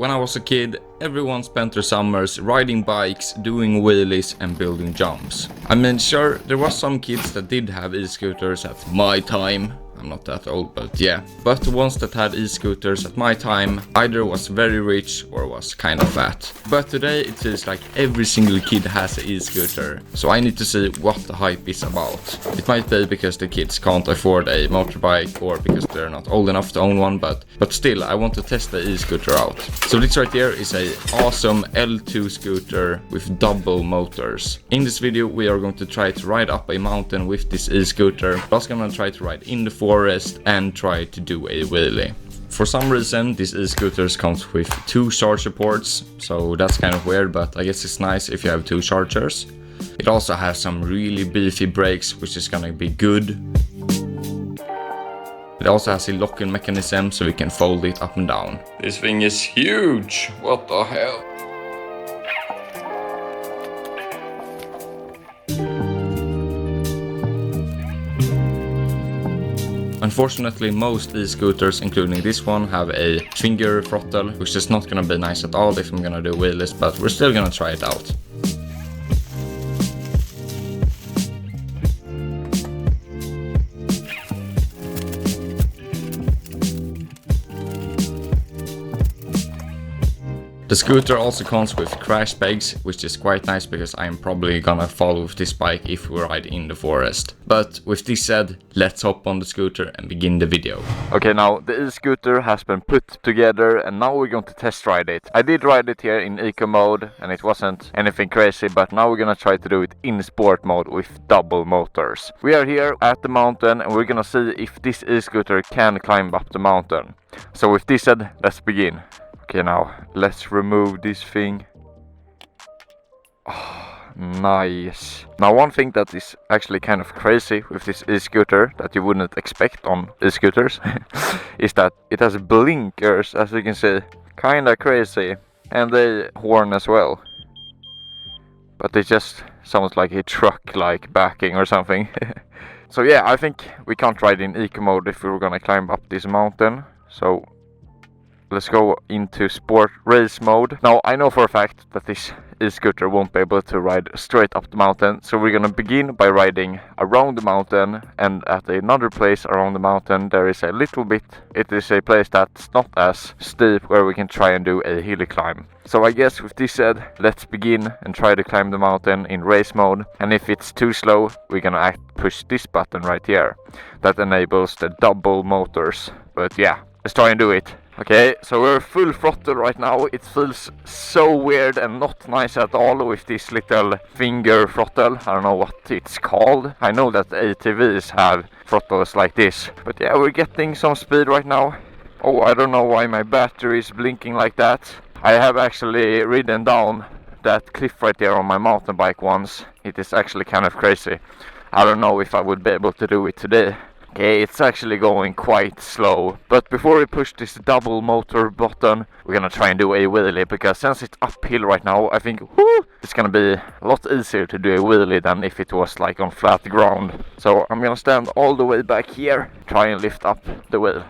When I was a kid, everyone spent their summers riding bikes, doing wheelies and building jumps. I mean, sure, there was some kids that did have e-scooters at my time. I'm not that old, but yeah. But the ones that had e-scooters at my time either was very rich or was kind of fat. But today it feels like every single kid has an e-scooter. So I need to see what the hype is about. It might be because the kids can't afford a motorbike or because they're not old enough to own one, but still I want to test the e-scooter out. So this right here is a awesome L2 scooter with double motors. In this video we are going to try to ride up a mountain with this e-scooter. I'm also gonna try to ride in the forest and try to do a wheelie. For some reason this e-scooters comes with 2 charger ports, so that's kind of weird, but I guess it's nice if you have 2 chargers. It also has some really beefy brakes, which is gonna be good. It also has a locking mechanism so we can fold it up and down. This thing is huge! What the hell? Unfortunately, most e-scooters, including this one, have a finger throttle, which is not gonna be nice at all if I'm gonna do wheelies, but we're still gonna try it out. The scooter also comes with crash pegs, which is quite nice because I'm probably gonna fall with this bike if we ride in the forest. But with this said, let's hop on the scooter and begin the video. Okay, now the e-scooter has been put together and now we're going to test ride it. I did ride it here in eco mode and it wasn't anything crazy, but now we're gonna try to do it in sport mode with double motors. We are here at the mountain and we're gonna see if this e-scooter can climb up the mountain. So with this said, let's begin. Okay, now let's remove this thing. Oh, nice. Now one thing that is actually kind of crazy with this e-scooter that you wouldn't expect on e-scooters is that it has blinkers, as you can see. Kinda crazy. And a horn as well. But it just sounds like a truck like backing or something. So yeah, I think we can't ride in eco mode if we were gonna climb up this mountain. So let's go into sport race mode. Now I know for a fact that this e-scooter won't be able to ride straight up the mountain, so we're gonna begin by riding around the mountain, and at another place around the mountain there is a little bit, it is a place that's not as steep where we can try and do a hilly climb. So I guess with this said, let's begin and try to climb the mountain in race mode, and if it's too slow we're gonna push this button right here that enables the double motors. But yeah, let's try and do it. Okay, so we're full throttle right now. It feels so weird and not nice at all with this little finger throttle. I don't know what it's called. I know that ATVs have throttles like this. But yeah, we're getting some speed right now. Oh, I don't know why my battery is blinking like that. I have actually ridden down that cliff right there on my mountain bike once. It is actually kind of crazy. I don't know if I would be able to do it today. Okay, it's actually going quite slow. But before we push this double motor button, we're gonna try and do a wheelie, because since it's uphill right now, I think it's gonna be a lot easier to do a wheelie than if it was like on flat ground. So I'm gonna stand all the way back here, try and lift up the wheel.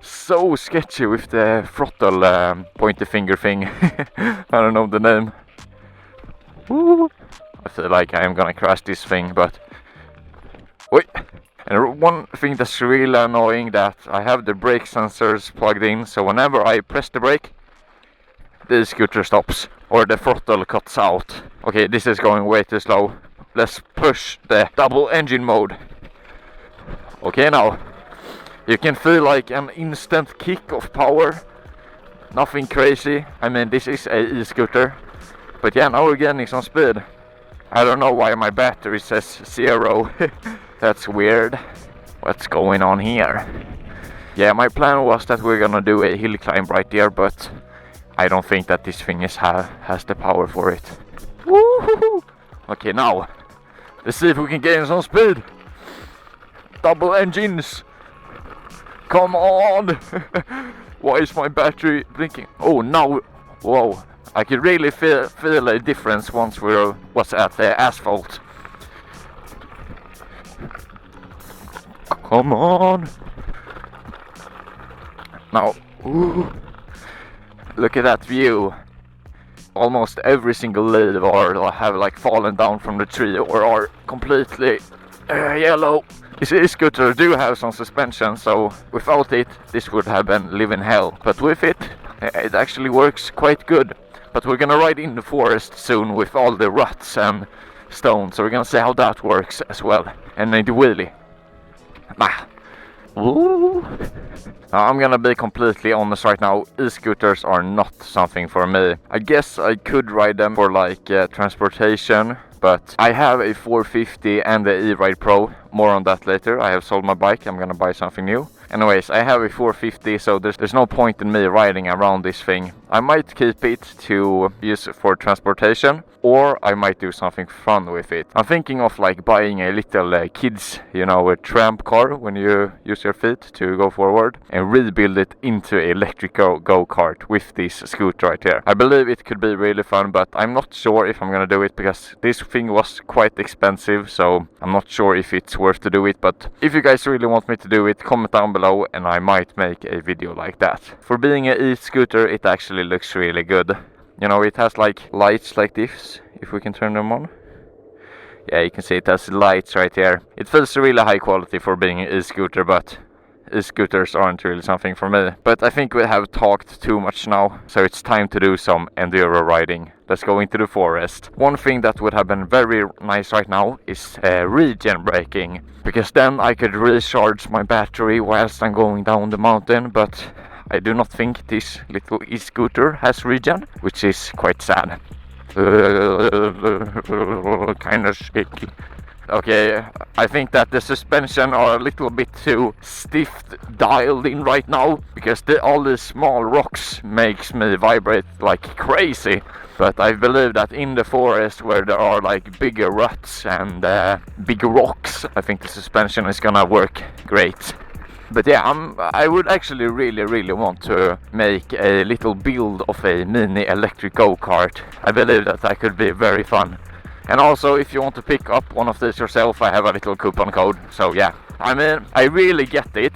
So sketchy with the throttle pointy finger thing. I don't know the name. I feel like I am gonna crash this thing, but wait. And one thing that's really annoying, that I have the brake sensors plugged in, so whenever I press the brake, the scooter stops or the throttle cuts out. Okay, this is going way too slow. Let's push the double engine mode. Okay, now you can feel like an instant kick of power. Nothing crazy. I mean, this is a e-scooter. But yeah, now we're getting some speed. I don't know why my battery says 0. That's weird. What's going on here? Yeah, my plan was that we're gonna do a hill climb right there, but I don't think that this thing has the power for it. Woohoo! Okay, now let's see if we can gain some speed. Double engines. Come on! Why is my battery blinking? Oh, now, whoa! I can really feel a difference once we was at the asphalt. Come on! Now, Look at that view. Almost every single leaf or have like fallen down from the tree or are completely yellow. This e-scooter do have some suspension, so without it this would have been living hell. But with it, it actually works quite good. But we're gonna ride in the forest soon with all the ruts and stones, so we're gonna see how that works as well. And the wheelie. Ooh. Now, I'm gonna be completely honest right now, e-scooters are not something for me. I guess I could ride them for like transportation, but I have a 450 and the e-ride Pro. More on that later. I have sold my bike, I'm gonna buy something new. Anyways, I have a 450, so there's no point in me riding around this thing. I might keep it to use for transportation, or I might do something fun with it. I'm thinking of like buying a little kids, you know, a tramp car when you use your feet to go forward, and rebuild it into an electric go-kart with this scooter right here. I believe it could be really fun, but I'm not sure if I'm gonna do it because this thing was quite expensive, so I'm not sure if it's worth to do it. But if you guys really want me to do it, comment down below and I might make a video like that. For being an e-scooter, it actually looks really good. You know, it has like lights like this, if we can turn them on. Yeah, you can see it has lights right here. It feels really high quality for being an e-scooter, but e-scooters aren't really something for me. But I think we have talked too much now, so it's time to do some enduro riding. Let's go into the forest. One thing that would have been very nice right now is regen braking, because then I could recharge my battery whilst I'm going down the mountain, but I do not think this little e-scooter has regen, which is quite sad. Kind of shaky. Okay, I think that the suspension are a little bit too stiff dialed in right now, because all the small rocks makes me vibrate like crazy. But I believe that in the forest where there are like bigger ruts and big rocks, I think the suspension is gonna work great. But yeah, I would actually really want to make a little build of a mini electric go-kart. I believe that could be very fun. And also, if you want to pick up one of these yourself, I have a little coupon code. So yeah, I mean, I really get it.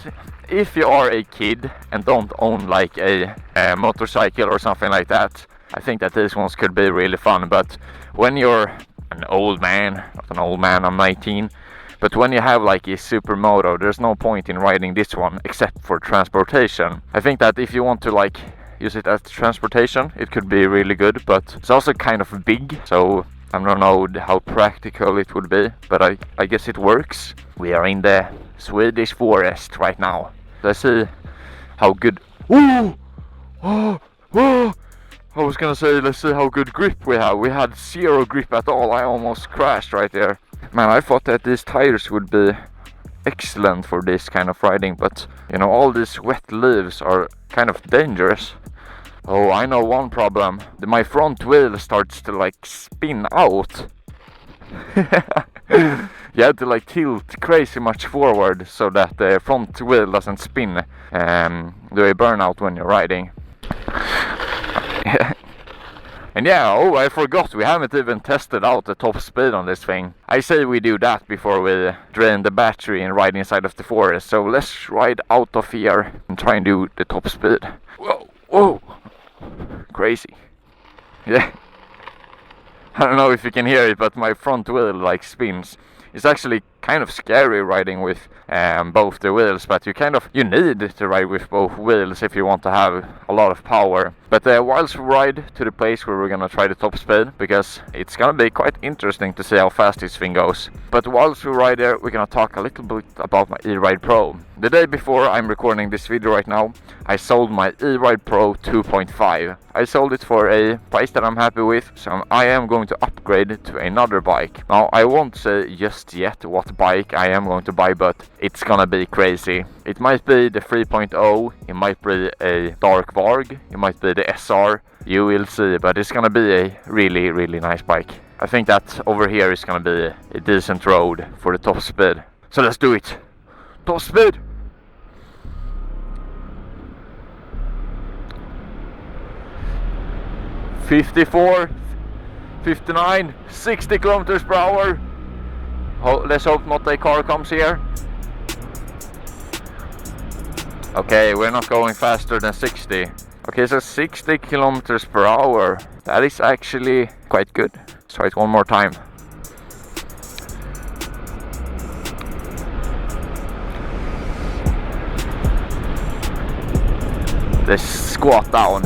If you are a kid and don't own like a motorcycle or something like that, I think that these ones could be really fun. But when you're an old man, not an old man, I'm 19, but when you have like a supermoto, there's no point in riding this one except for transportation. I think that if you want to like use it as transportation, it could be really good, but it's also kind of big, so I don't know how practical it would be, but I guess it works. We are in the Swedish forest right now. Let's see how good... Ooh! Oh! Oh! I was gonna say, let's see how good grip we have. We had zero grip at all. I almost crashed right there. Man, I thought that these tires would be excellent for this kind of riding, but you know, all these wet leaves are kind of dangerous. Oh, I know one problem. My front wheel starts to like spin out. You have to like tilt crazy much forward so that the front wheel doesn't spin. Do a burnout when you're riding. And yeah, oh, I forgot, we haven't even tested out the top speed on this thing. I say we do that before we drain the battery and ride inside of the forest. So let's ride out of here and try and do the top speed. Whoa, whoa, crazy. Yeah. I don't know if you can hear it, but my front wheel like spins. It's actually kind of scary riding with both the wheels, but you need to ride with both wheels if you want to have a lot of power. But whilst we ride to the place where we're gonna try the top speed, because it's gonna be quite interesting to see how fast this thing goes. But whilst we ride there, we're gonna talk a little bit about my e-ride Pro. The day before I'm recording this video right now, I sold my e-ride Pro 2.5. I sold it for a price that I'm happy with, so I am going to upgrade to another bike. Now, I won't say just yet what bike I am going to buy, but it's gonna be crazy. It might be the 3.0, it might be a Dark Varg, it might be the SR, you will see, but it's gonna be a really nice bike. I think that over here is gonna be a decent road for the top speed. So let's do it! Top speed! $54, $59, 60 kilometers per hour. Let's hope not a car comes here. Okay, we're not going faster than 60. Okay, so 60 kilometers per hour. That is actually quite good. Let's try it one more time. Let's squat down.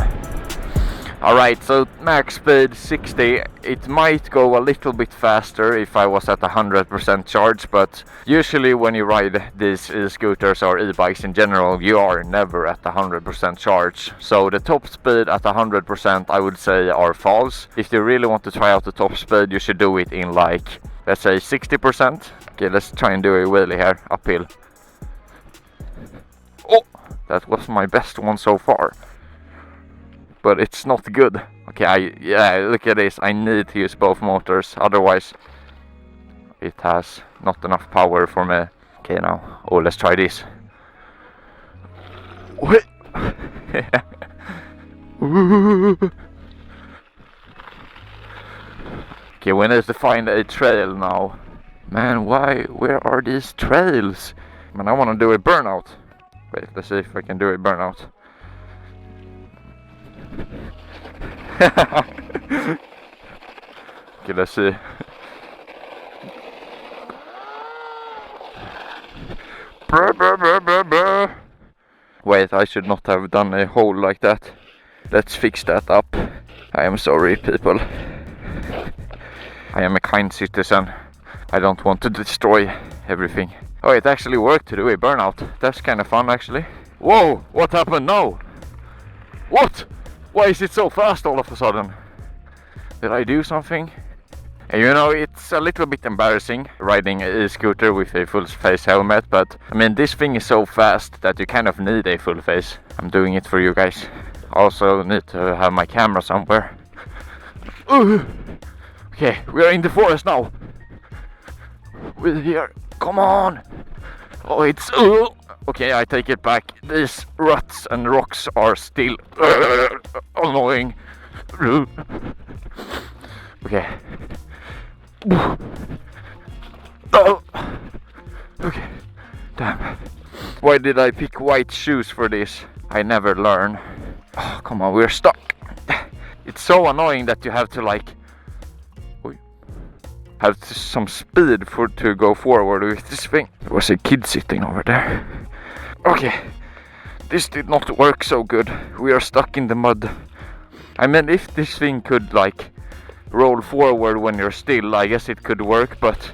Alright, so max speed 60. It might go a little bit faster if I was at 100% charge, but usually when you ride these e-scooters or e-bikes in general, you are never at 100% charge. So the top speed at 100% I would say are false. If you really want to try out the top speed, you should do it in like, let's say 60%. Okay, let's try and do a wheelie here, uphill. Oh, that was my best one so far. But it's not good. Okay, yeah, look at this. I need to use both motors, otherwise it has not enough power for me. Okay, now, oh, let's try this. Okay, we need to find a trail now. Man, where are these trails? Man, I want to do a burnout. Wait, let's see if I can do a burnout. Okay, let's see. Wait, I should not have done a hole like that. Let's fix that up. I am sorry, people. I am a kind citizen. I don't want to destroy everything. Oh, it actually worked to do a burnout. That's kind of fun, actually. Whoa, what happened now? What? Why is it so fast all of a sudden? Did I do something? And you know, it's a little bit embarrassing riding a e-scooter with a full face helmet, but I mean, this thing is so fast that you kind of need a full face. I'm doing it for you guys. Also need to have my camera somewhere. Okay, we are in the forest now. We're here. Come on. Oh, it's... Okay, I take it back. These ruts and rocks are still annoying. Okay. Oh. Okay. Damn. Why did I pick white shoes for this? I never learn. Oh, come on, we're stuck. It's so annoying that you have to like have some speed to go forward with this thing. There was a kid sitting over there. Okay, this did not work so good. We are stuck in the mud. I mean, if this thing could like roll forward when you're still, I guess it could work, but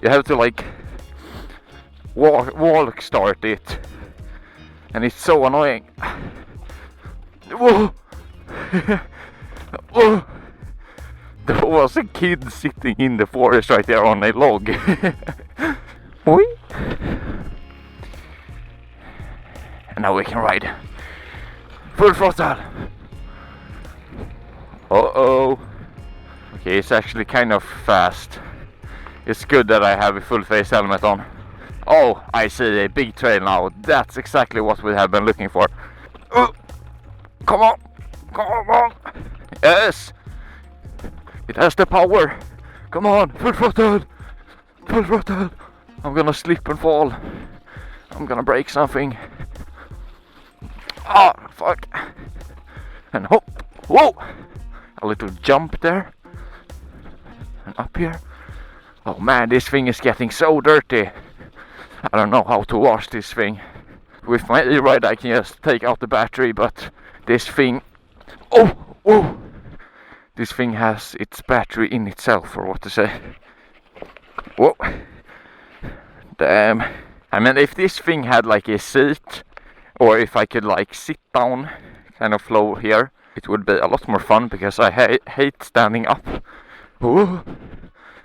you have to like walk start it, and it's so annoying. Whoa! Whoa! There was a kid sitting in the forest right there on a log. Oi! And now we can ride. Full throttle! Uh-oh. Okay, it's actually kind of fast. It's good that I have a full face helmet on. Oh, I see a big trail now. That's exactly what we have been looking for. Come on! Come on! Yes! It has the power. Come on, full throttle. Full throttle. I'm gonna slip and fall. I'm gonna break something. Ah, fuck. And hop. Whoa. A little jump there. And up here. Oh man, this thing is getting so dirty. I don't know how to wash this thing. With my e-ride I can just take out the battery, but this thing... Oh, whoa. This thing has its battery in itself, or what to say. Whoa. Damn. I mean, if this thing had like a seat, or if I could like sit down, kind of flow here, it would be a lot more fun, because I hate standing up. Ooh.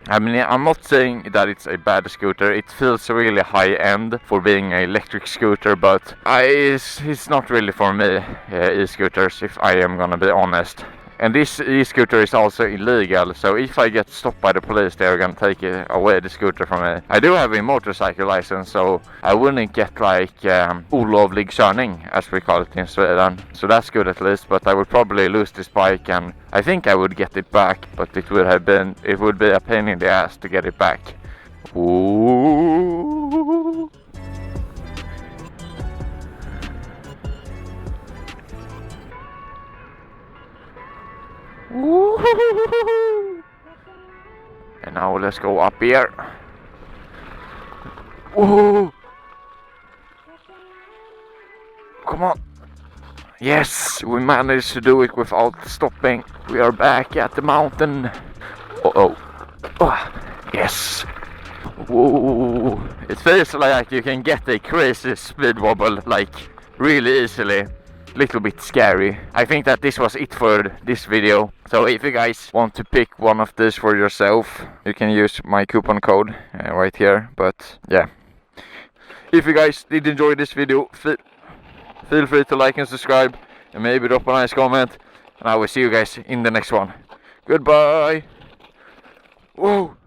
I mean, I'm not saying that it's a bad scooter. It feels really high end for being an electric scooter, but it's not really for me, e-scooters, if I am gonna be honest. And this e-scooter is also illegal, so if I get stopped by the police, they're gonna take away the scooter from me. I do have a motorcycle license, so I wouldn't get like olovlig körning, as we call it in Sweden. So that's good at least, but I would probably lose this bike, and I think I would get it back, but it would be a pain in the ass to get it back. Ooh. And now let's go up here. Whoa! Come on. Yes, we managed to do it without stopping. We are back at the mountain. Uh-oh. Oh, yes. Whoa. It feels like you can get a crazy speed wobble, like, really easily. Little bit scary. I think that this was it for this video. So if you guys want to pick one of these for yourself, you can use my coupon code right here. But yeah, if you guys did enjoy this video, feel free to like and subscribe, and maybe drop a nice comment, and I will see you guys in the next one. Goodbye. Whoa.